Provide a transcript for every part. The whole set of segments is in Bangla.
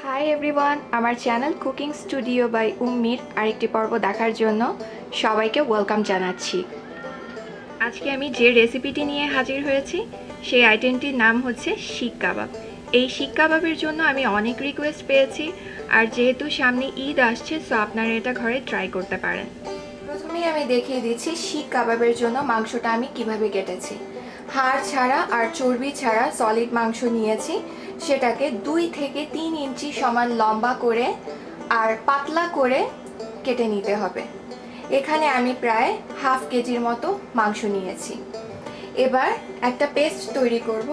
হাই এভরিওয়ান, আমার চ্যানেল কুকিং স্টুডিও বাই উম্মির আরেকটি পর্ব দেখার জন্য সবাইকে ওয়েলকাম জানাচ্ছি। আজকে আমি যে রেসিপিটি নিয়ে হাজির হয়েছি সেই আইটেমটির নাম হচ্ছে শিক কাবাব। এই শিক কাবাবের জন্য আমি অনেক রিকোয়েস্ট পেয়েছি, আর যেহেতু সামনে ঈদ আসছে, সো আপনারা এটা ঘরে ট্রাই করতে পারেন। প্রথমেই আমি দেখিয়ে দিচ্ছি শিক কাবাবের জন্য মাংসটা আমি কিভাবে কেটেছি। হাড় ছাড়া আর চর্বি ছাড়া সলিড মাংস নিয়েছি, সেটাকে 2 থেকে 3 ইঞ্চি সমান লম্বা করে আর পাতলা করে কেটে নিতে হবে। এখানে আমি প্রায় হাফ কেজির মতো মাংস নিয়েছি। এবার একটা পেস্ট তৈরি করব।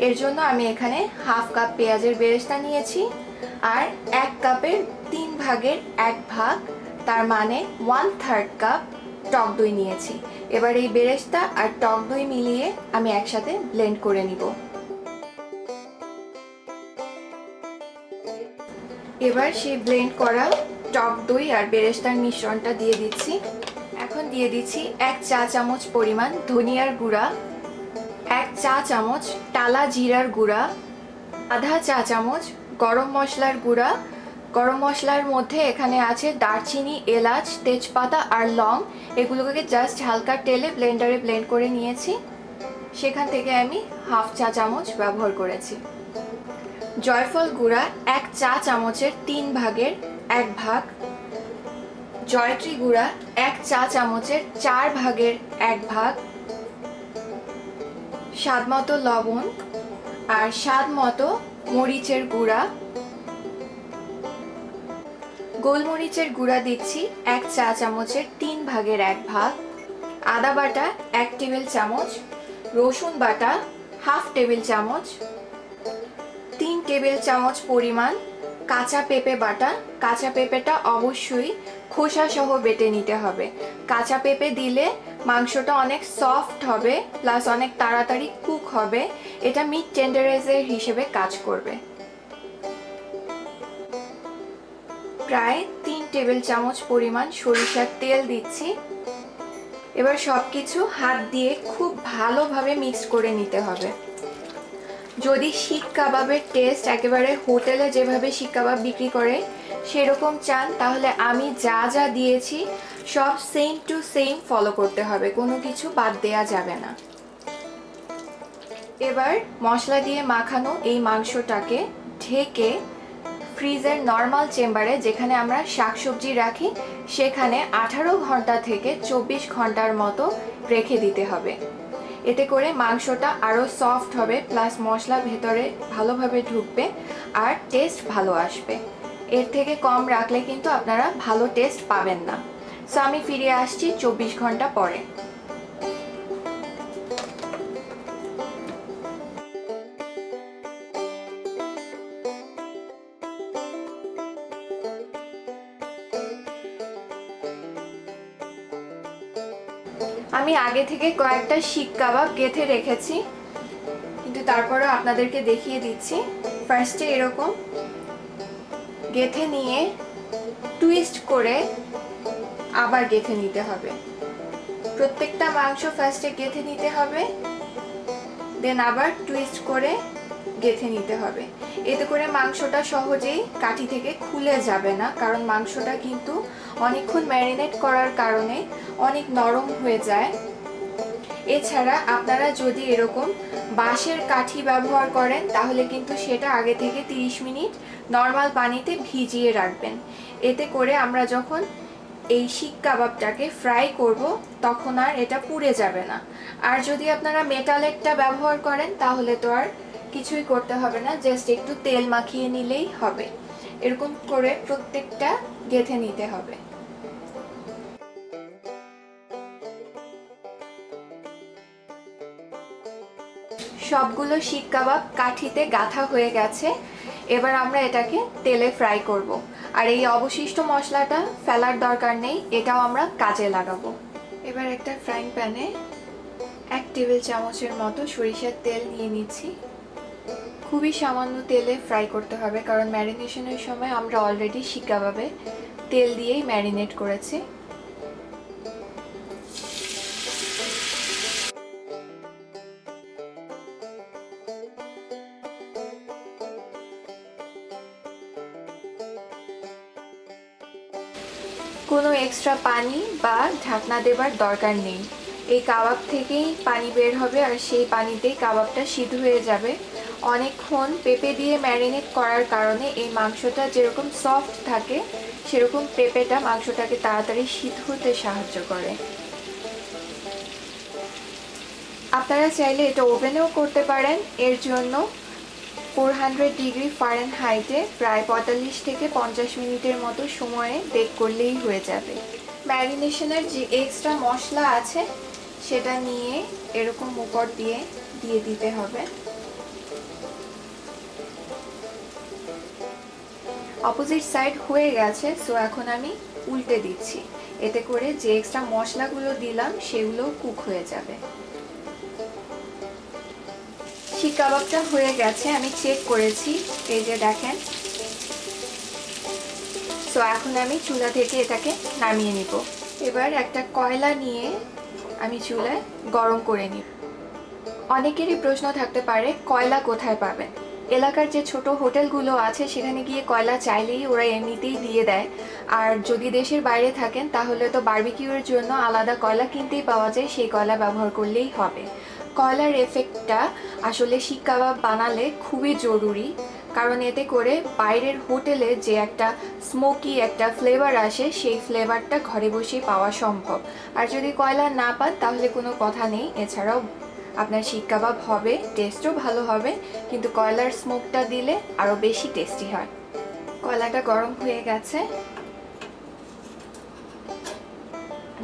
এর জন্য আমি এখানে হাফ কাপ পেঁয়াজের বেরেস্তা নিয়েছি আর 1 কাপের 3 ভাগের 1 ভাগ, তার মানে 1/3 কাপ টক দই নিয়েছি। এবার এই বেরেস্তা আর টক দই মিলিয়ে আমি একসাথে ব্লেন্ড করে নিব। এবার সেই ব্লেন্ড করা টক দই আর বেরেস্তার মিশ্রণটা দিয়ে দিচ্ছি। এখন দিয়ে দিচ্ছি 1 চা চামচ পরিমাণ ধনিয়ার গুঁড়া, 1 চা চামচ টালা জিরার গুঁড়া, আধা চা চামচ গরম মশলার গুঁড়া। গরম মশলার মধ্যে এখানে আছে দারচিনি, এলাচ, তেজপাতা আর লং। এগুলোকে জাস্ট হালকা তেলে ব্লেন্ডারে ব্লেন্ড করে নিয়েছি, সেখান থেকে আমি হাফ চা চামচ ব্যবহার করেছি। জয়ফল গুঁড়া 1 চা চামচের 3 ভাগের 1 ভাগ, জয়ত্রী গুঁড়া 1 চা চামচের 4 ভাগের 1 ভাগ, স্বাদমতো লবণ আর স্বাদমতো মরিচের গুঁড়া। গোলমরিচের গুঁড়া দিচ্ছি 1 চা চামচের 3 ভাগের 1 ভাগ, আদা বাটা 1 টেবিল চামচ, রসুন বাটা হাফ টেবিল চামচ, 3 টেবিল চামচ পরিমাণ কাঁচা পেঁপে বাটা। কাঁচা পেঁপেটা অবশ্যই খোসা সহ বেটে নিতে হবে। কাঁচা পেঁপে দিলে মাংসটা অনেক সফট হবে, প্লাস অনেক তাড়াতাড়ি কুক হবে। এটা মিট টেন্ডারাইজার হিসেবে কাজ করবে। প্রায় 3 টেবিল চামচ পরিমাণ সরিষার তেল দিচ্ছি। এবার সবকিছু হাত দিয়ে খুব ভালোভাবে মিক্স করে নিতে হবে। যদি শিক কাবাবের টেস্ট একেবারে হোটেলে যেভাবে শিক কাবাব বিক্রি করে সেরকম চান, তাহলে আমি যা যা দিয়েছি সব সেম টু সেম ফলো করতে হবে, কোনো কিছু বাদ দেওয়া যাবে না। এবার মশলা দিয়ে মাখানো এই মাংসটাকে ঢেকে ফ্রিজের নর্মাল চেম্বারে, যেখানে আমরা শাকসবজি রাখি, সেখানে 18 ঘন্টা থেকে 24 ঘন্টার মতো রেখে দিতে হবে। এতে করে মাংসটা আরও সফট হবে, প্লাস মশলা ভেতরে ভালোভাবে ঢুকবে আর টেস্ট ভালো আসবে। এর থেকে কম রাখলে কিন্তু আপনারা ভালো টেস্ট পাবেন না। সো আমি ফিরে আসছি 24 ঘন্টা পরে। আমি আগে থেকে কয়েকটা শিক কাবাব গেঁথে রেখেছি, কিন্তু তারপরে আপনাদেরকে দেখিয়ে দিচ্ছি। ফার্স্টে এরকম গেঁথে নিয়ে টুইস্ট করে আবার গেঁথে নিতে হবে। প্রত্যেকটা মাংস ফার্স্টে গেঁথে নিতে হবে, দেন আবার টুইস্ট করে গেঁথে নিতে হবে। এতে করে মাংসটা সহজেই কাঠি থেকে খুলে যাবে না, কারণ মাংসটা কিন্তু অনেকক্ষণ ম্যারিনেট করার কারণে অনেক নরম হয়ে যায়। এছাড়া আপনারা যদি এরকম বাঁশের কাঠি ব্যবহার করেন, তাহলে কিন্তু সেটা আগে থেকে 30 মিনিট নর্মাল পানিতে ভিজিয়ে রাখবেন। এতে করে আমরা যখন এই শিক কাবাবটাকে ফ্রাই করব তখন আর এটা পুড়ে যাবে না। আর যদি আপনারা মেটালেরটা ব্যবহার করেন তাহলে তো আর কিছুই করতে হবে না, জাস্ট একটু তেল মাখিয়ে নিলেই হবে। এরকম করে প্রত্যেকটা গেঁথে নিতে হবে। সবগুলো শিক কাবাব কাঠিতে গাঁথা হয়ে গেছে। এবার আমরা এটাকে তেলে ফ্রাই করব। আর এই অবশিষ্ট মশলাটা ফেলার দরকার নেই, এটাও আমরা কাজে লাগাবো। এবার একটা ফ্রাইং প্যানে 1 টেবিল চামচের মতো সরিষার তেল নিয়ে নিচ্ছি। খুবই সামান্য তেলে ফ্রাই করতে হবে, কারণ ম্যারিনেশনের সময় আমরা অলরেডি শিক কাবাবে তেল দিয়েই ম্যারিনেট করেছি। কোনো এক্সট্রা পানি বা ঢাকনা দেবার দরকার নেই। এই কাবাব থেকেই পানি বের হবে আর সেই পানিতেই কাবাবটা সিদ্ধ হয়ে যাবে। অনেকক্ষণ পেঁপে দিয়ে ম্যারিনেট করার কারণে এই মাংসটা যেরকম সফট থাকে সেরকম পেঁপেটা মাংসটাকে তাড়াতাড়ি সিদ্ধ হতে সাহায্য করে। আপনারা চাইলে এটা ওভেনেও করতে পারেন। এর জন্য 400 ডিগ্রি ফারেনহাইটে প্রায় 45 থেকে 50 মিনিটের মতো সময়ে বেক করলেই হয়ে যাবে। ম্যারিনেশনের যে এক্সট্রা মশলা আছে সেটা নিয়ে এরকম উপর দিয়ে দিতে হবে। অপোজিট সাইড হয়ে গেছে, সো এখন আমি উল্টে দিচ্ছি। এতে করে যে এক্সট্রা মশলাগুলো দিলাম সেগুলো কুক হয়ে যাবে। শিক কাবাবটা হয়ে গেছে, আমি চেক করেছি, এই যে দেখেন। সো এখন আমি চুলা থেকে এটাকে নামিয়ে নিব। এবার একটা কয়লা নিয়ে আমি চুলায় গরম করে নিব। অনেকেরই প্রশ্ন থাকতে পারে কয়লা কোথায় পাবেন। এলাকার যে ছোট হোটেলগুলো আছে সেখানে গিয়ে কয়লা চাইলেই ওরা এমনিতেই দিয়ে দেয়। আর যদি দেশের বাইরে থাকেন তাহলে তো বারবিকিউয়ের জন্য আলাদা কয়লা কিনতেই পাওয়া যায়, সেই কয়লা ব্যবহার করলেই হবে। কয়লার এফেক্টটা আসলে শিক কাবাব বানালে খুবই জরুরি, কারণ এতে করে বাইরের হোটেলে যে একটা স্মোকি একটা ফ্লেভার আসে সেই ফ্লেভারটা ঘরে বসেই পাওয়া সম্ভব। আর যদি কয়লা না পান তাহলে কোনো কথা নেই, এছাড়াও আপনার শিক কাবাব হবে, টেস্টও ভালো হবে, কিন্তু কয়লার স্মোকটা দিলে আরও বেশি টেস্টি হয়। কয়লাটা গরম হয়ে গেছে,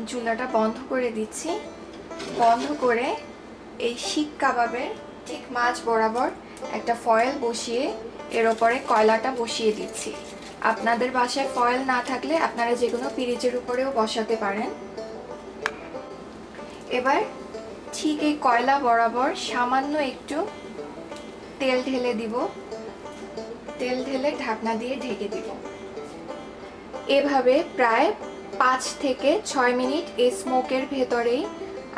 চুলাটা বন্ধ করে দিচ্ছি। বন্ধ করে এই শিক কাবাবের ঠিক মাঝ বরাবর একটা ফয়েল বসিয়ে এর ওপরে কয়লাটা বসিয়ে দিচ্ছি। আপনাদের বাসায় ফয়েল না থাকলে আপনারা যে কোনো পিরিচের উপরেও বসাতে পারেন। এবার ঠিক এই কয়লা বরাবর সামান্য একটু তেল ঢেলে দিব। তেল ঢেলে ঢাকনা দিয়ে ঢেকে দিব। এভাবে প্রায় 5 থেকে 6 মিনিট এই স্মোকের ভেতরেই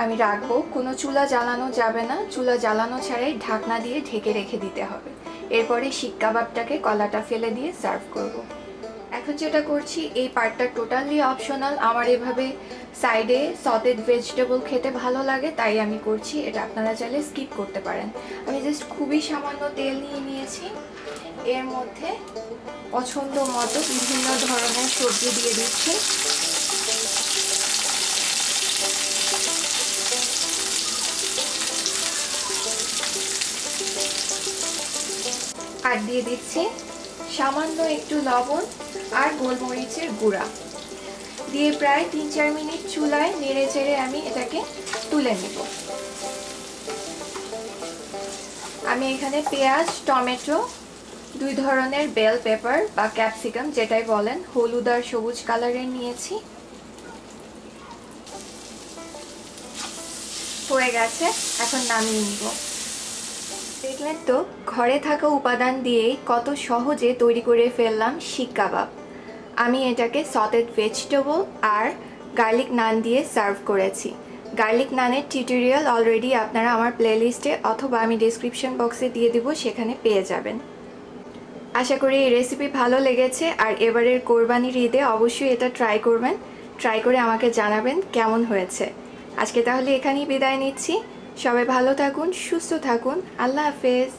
আমি রাখবো। কোনো চুলা জ্বালানো যাবে না, চুলা জ্বালানো ছাড়াই ঢাকনা দিয়ে ঢেকে রেখে দিতে হবে। এরপরে শিক কাবাবটাকে কলাটা ফেলে দিয়ে সার্ভ করব। এখন যেটা করছি এই পার্টটা টোটালি অপশনাল। আমার এভাবে সাইডে সটেড ভেজিটেবল খেতে ভালো লাগে তাই আমি করছি, এটা আপনারা চাইলে স্কিপ করতে পারেন। আমি জাস্ট খুবই সামান্য তেল নিয়ে নিয়েছি, এর মধ্যে পছন্দ মতো বিভিন্ন ধরনের সবজি দিয়ে দিচ্ছি। আর দিয়ে দিচ্ছি সামান্য একটু লবণ আর গোলমরিচের গুঁড়া দিয়ে প্রায় 3-4 মিনিট চুলায় নেড়ে চেড়ে আমি এটাকে তুলে নেব। আমি এখানে পেঁয়াজ, টমেটো, 2 ধরনের বেল পেপার বা ক্যাপসিকাম যেটাই বলেন, হলুদ আর সবুজ কালারের নিয়েছি। হয়ে গেছে, এখন নামিয়ে নিব। দেখলেন তো ঘরে থাকা উপাদান দিয়েই কত সহজে তৈরি করে ফেললাম শিক কাবাব। আমি এটাকে সটেড ভেজিটেবল আর গার্লিক নান দিয়ে সার্ভ করেছি। গার্লিক নানের টিউটোরিয়াল অলরেডি আপনারা আমার প্লেলিস্টে অথবা আমি ডেসক্রিপশন বক্সে দিয়ে দিব, সেখানে পেয়ে যাবেন। আশা করি এই রেসিপি ভালো লেগেছে আর এবারের কোরবানির ঈদে অবশ্যই এটা ট্রাই করবেন। ট্রাই করে আমাকে জানাবেন কেমন হয়েছে। আজকে তাহলে এখানেই বিদায় নিচ্ছি। সবাই ভালো থাকুন, সুস্থ থাকুন। আল্লাহ হাফেজ।